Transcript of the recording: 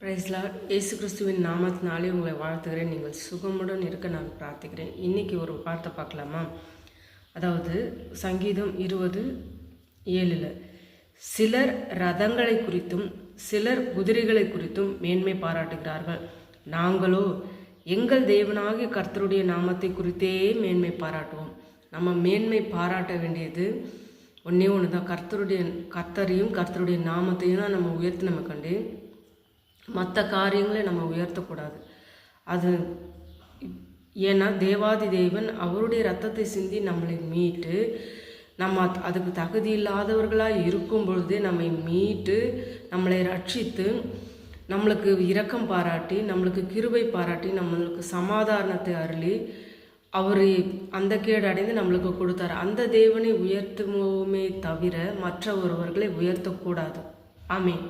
Price Lord. இயேசு கிறிஸ்துவின் நாமத்தினாலே உங்களை வாழ்த்துகிறேன். நீங்கள் சுகமுடன் இருக்க நான் பிரார்த்திக்கிறேன். இன்றைக்கி ஒரு வார்த்தை பார்க்கலாமா? அதாவது சங்கீதம் 20:7 சிலர் ரதங்களை குறித்தும் சிலர் குதிரைகளை குறித்தும் மேன்மை பாராட்டுகிறார்கள், நாங்களோ எங்கள் தேவனாகிய கர்த்தருடைய நாமத்தை குறித்தே மேன்மை பாராட்டுவோம். நம்ம மேன்மை பாராட்ட வேண்டியது ஒன்றே ஒன்று தான், கர்த்தரையும் கர்த்தருடைய நாமத்தையும் தான் நம்ம உயர்த்தினம கண்டு மற்ற காரியங்களை நம்ம உயர்த்தக்கூடாது. அது ஏன்னா தேவாதி தேவன் அவருடைய இரத்தத்தை சிந்தி நம்மளை மீட்டு, நம்ம அதுக்கு தகுதி இல்லாதவர்களாக இருக்கும் பொழுதே நம்மை மீட்டு நம்மளை ரட்சித்து நம்மளுக்கு இரக்கம் பாராட்டி நம்மளுக்கு கிருபை பாராட்டி நம்மளுக்கு சமாதானத்தை அருளி அவர் அந்த கேடு அடைந்து நம்மளுக்கு கொடுத்தார். அந்த தேவனை உயர்த்துவோமே தவிர மற்ற ஒருவர்களை உயர்த்தக்கூடாது. ஆமென்.